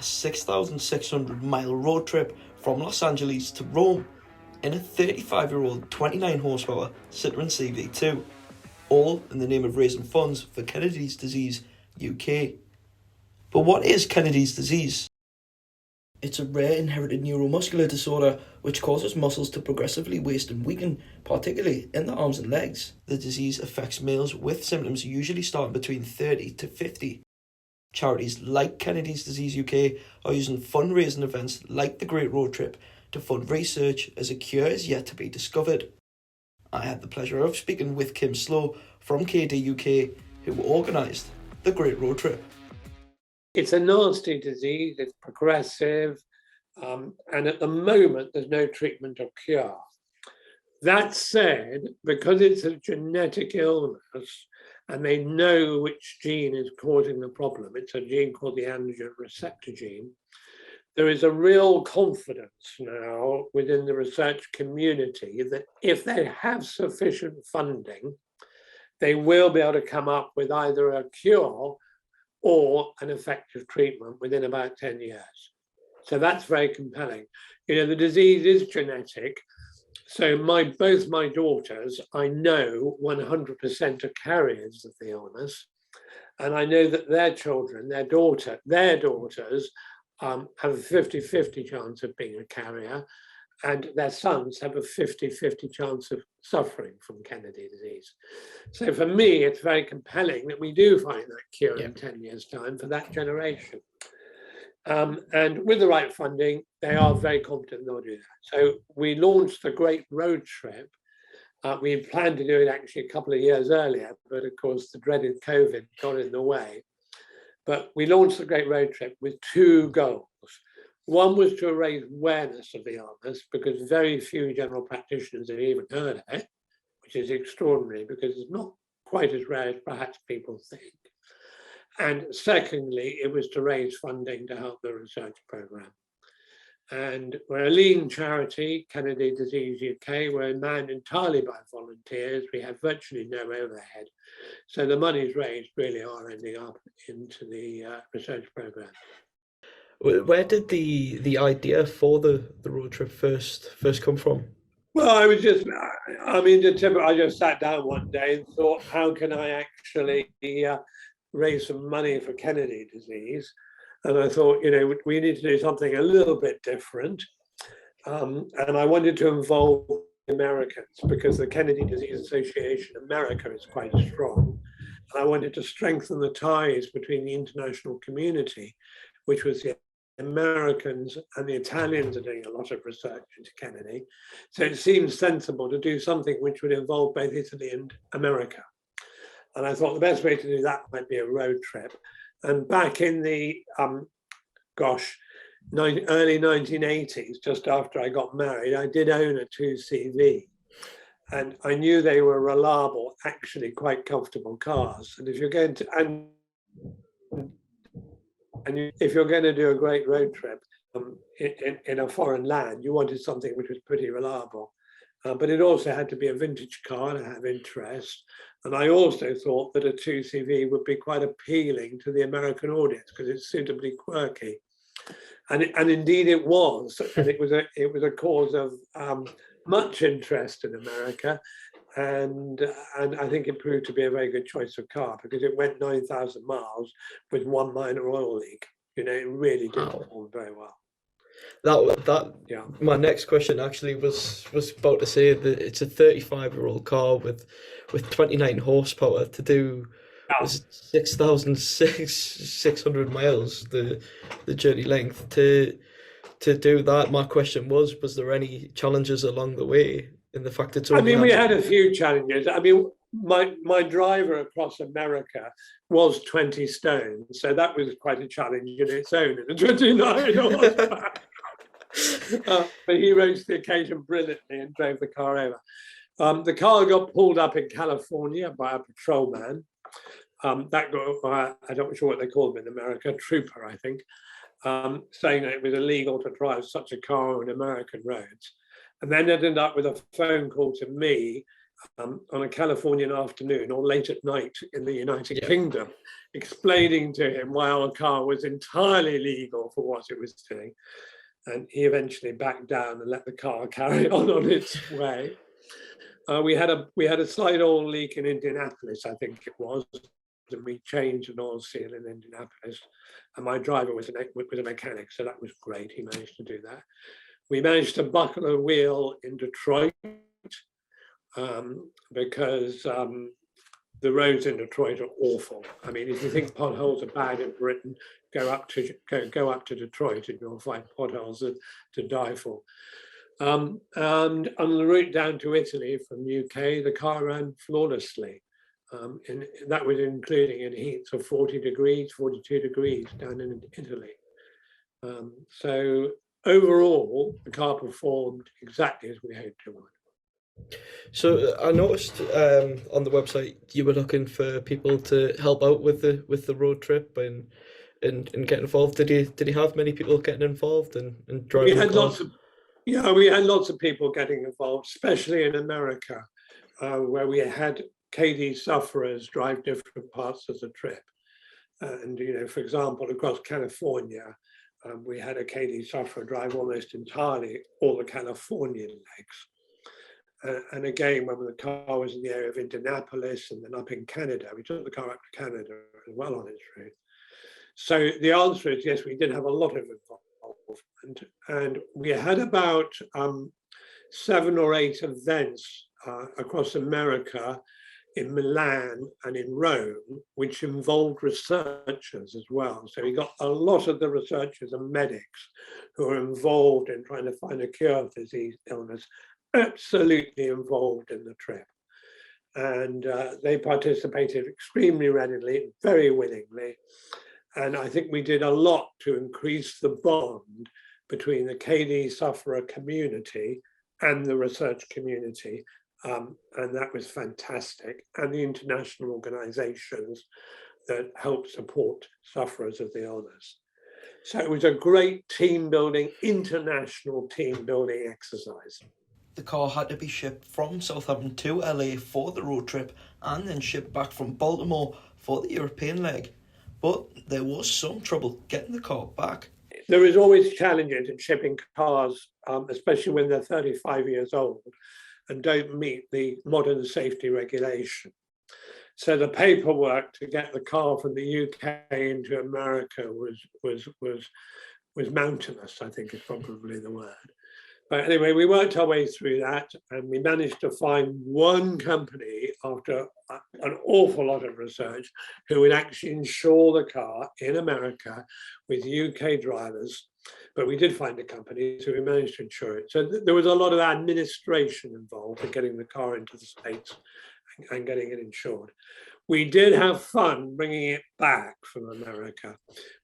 a 6,600-mile road trip from Los Angeles to Rome in a 35-year-old 29 horsepower Citroen CV2, all in the name of raising funds for Kennedy's disease UK. But what is Kennedy's disease? It's a rare inherited neuromuscular disorder which causes muscles to progressively waste and weaken, particularly in the arms and legs. The disease affects males with symptoms usually starting between 30 to 50. Charities like Kennedy's Disease UK are using fundraising events like the Great Road Trip to fund research as a cure is yet to be discovered. I had the pleasure of speaking with Kim Slowe from KD UK, who organised the Great Road Trip. It's a nasty disease, it's progressive, and at the moment there's no treatment or cure. That said, because it's a genetic illness and they know which gene is causing the problem, it's a gene called the androgen receptor gene, there is a real confidence now within the research community that if they have sufficient funding, they will be able to come up with either a cure or an effective treatment within about 10 years. So that's very compelling. You know, the disease is genetic. So both my daughters, I know 100% are carriers of the illness. And I know that their children, their daughters have a 50-50 chance of being a carrier, and their sons have a 50-50 chance of suffering from Kennedy disease. So for me, it's very compelling that we do find that cure in 10 years' time for that generation. And with the right funding, they are very confident they'll do that. So we launched the Great Road Trip. We planned to do it actually a couple of years earlier, but of course the dreaded COVID got in the way. But we launched the Great Road Trip with two goals. One was to raise awareness of the illness because very few general practitioners have even heard of it, which is extraordinary because it's not quite as rare as perhaps people think. And secondly, it was to raise funding to help the research program. And we're a lean charity, Kennedy Disease UK. We're manned entirely by volunteers. We have virtually no overhead. So the monies raised really are ending up into the research program. Where did the idea for the road trip first come from? Well, I just sat down one day and thought, how can I actually raise some money for Kennedy disease? And I thought, you know, we need to do something a little bit different. And I wanted to involve Americans because the Kennedy Disease Association America is quite strong. And I wanted to strengthen the ties between the international community, which was the Americans and the Italians are doing a lot of research into Kennedy. So it seemed sensible to do something which would involve both Italy and America. And I thought the best way to do that might be a road trip. And back in the, early 1980s, just after I got married, I did own a 2CV. And I knew they were reliable, actually quite comfortable cars. And if you're going to, if you're going to do a great road trip in a foreign land, you wanted something which was pretty reliable. But it also had to be a vintage car and have interest. And I also thought that a 2CV would be quite appealing to the American audience because it's suitably quirky. And indeed it was. And it was a cause of much interest in America. And I think it proved to be a very good choice of car because it went 9,000 miles with one minor oil leak. You know, it really did perform very well. My next question actually was about to say that it's a 35-year-old car with 29 horsepower to do 6,600 miles, the journey length to do that. My question was there any challenges along the way in the fact it's we had a few challenges. My driver across America was 20 stone, so that was quite a challenge in its own in a 29 horsepower. But he rose to the occasion brilliantly and drove the car over. The car got pulled up in California by a patrolman. That got, I'm not sure what they call them in America, trooper, I think, saying that it was illegal to drive such a car on American roads. And then ended up with a phone call to me on a Californian afternoon or late at night in the United Yeah. Kingdom, explaining to him why our car was entirely legal for what it was doing. And he eventually backed down and let the car carry on its way. We had a slight oil leak in Indianapolis, I think it was, and we changed an oil seal in Indianapolis. And my driver was a mechanic, so that was great. He managed to do that. We managed to buckle a wheel in Detroit because the roads in Detroit are awful. I mean, if you think potholes are bad in Britain, go up to Detroit and you'll find potholes to die for. And on the route down to Italy from UK, the car ran flawlessly. And that was including in heats of 40 degrees, 42 degrees down in Italy. So overall, the car performed exactly as we hoped it would. So I noticed on the website you were looking for people to help out with the road trip and get involved. Did you have many people getting involved and driving? We had lots of people getting involved, especially in America, where we had KD sufferers drive different parts of the trip. And for example, across California, we had a KD sufferer drive almost entirely all the Californian legs. And again, when the car was in the area of Indianapolis and then up in Canada, we took the car up to Canada as well on its route. So the answer is yes, we did have a lot of involvement, and we had about 7 or 8 events across America, in Milan and in Rome, which involved researchers as well. So we got a lot of the researchers and medics who are involved in trying to find a cure for disease illness, absolutely involved in the trip. And they participated extremely readily, very willingly. And I think we did a lot to increase the bond between the KD sufferer community and the research community. And that was fantastic. And the international organizations that help support sufferers of the illness. So it was a great team building, international team building exercise. The car had to be shipped from Southampton to LA for the road trip and then shipped back from Baltimore for the European leg. But there was some trouble getting the car back. There is always challenges in shipping cars, especially when they're 35 years old and don't meet the modern safety regulation. So the paperwork to get the car from the UK into America was mountainous, I think is probably the word. But anyway, we worked our way through that and we managed to find one company after an awful lot of research who would actually insure the car in America with UK drivers. But we did find a company, so we managed to insure it. So there was a lot of administration involved in getting the car into the States and getting it insured. We did have fun bringing it back from America.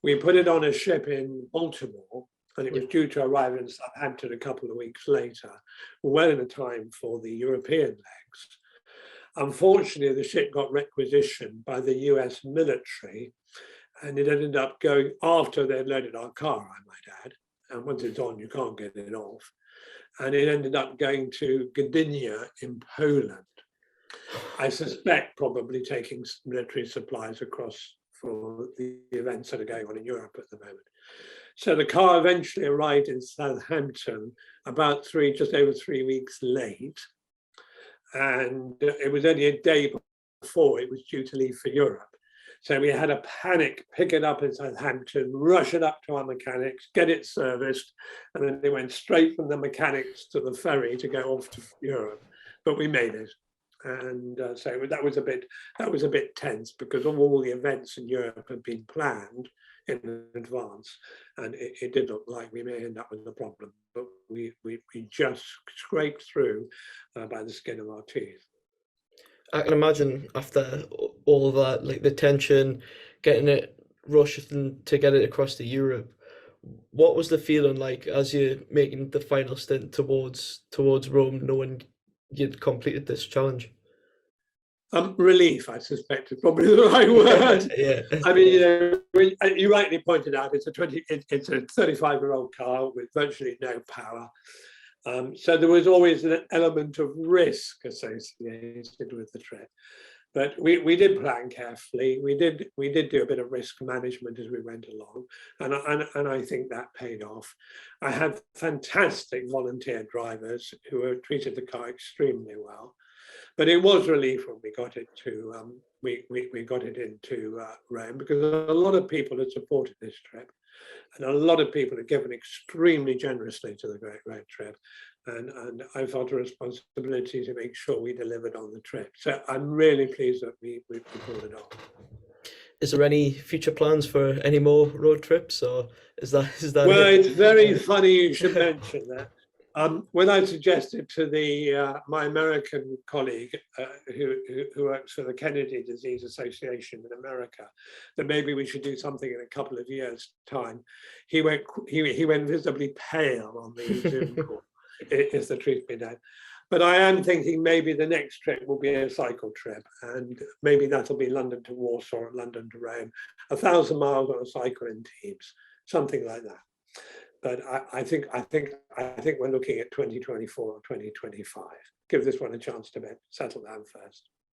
We put it on a ship in Baltimore, and it was due to arrive in Southampton a couple of weeks later, well in time for the European legs. Unfortunately, the ship got requisitioned by the US military, and it ended up going after they'd loaded our car, I might add. And once it's on, you can't get it off. And it ended up going to Gdynia in Poland. I suspect probably taking military supplies across for the events that are going on in Europe at the moment. So the car eventually arrived in Southampton about just over 3 weeks late. And it was only a day before it was due to leave for Europe. So we had a panic, pick it up in Southampton, rush it up to our mechanics, get it serviced, and then they went straight from the mechanics to the ferry to go off to Europe. But we made it. And so that was a bit tense because all the events in Europe had been planned in advance, and it did look like we may end up with a problem, but we just scraped through by the skin of our teeth. I can imagine after all of that, like the tension, getting it rushed to get it across to Europe. What was the feeling like as you're making the final stint towards Rome, knowing you'd completed this challenge? Relief, I suspect, is probably the right word. Yeah. I mean, you rightly pointed out, it's a 35-year-old car with virtually no power. So there was always an element of risk associated with the trip. But we did plan carefully. We did do a bit of risk management as we went along, and I think that paid off. I had fantastic volunteer drivers who treated the car extremely well. But it was relief when we got it to we got it into Rome, because a lot of people had supported this trip, and a lot of people had given extremely generously to the Great Road Trip. And I felt a responsibility to make sure we delivered on the trip. So I'm really pleased that we pulled it off. Is there any future plans for any more road trips, or is that Well, it? it's very funny you should mention that. When I suggested to the my American colleague who works for the Kennedy Disease Association in America that maybe we should do something in a couple of years' time, he went visibly pale on the Zoom call. Is the truth be known. But I am thinking maybe the next trip will be a cycle trip, and maybe that'll be London to Warsaw or London to Rome, 1,000 miles on a cycle in teams, something like that. But I think we're looking at 2024 or 2025. Give this one a chance to settle down first.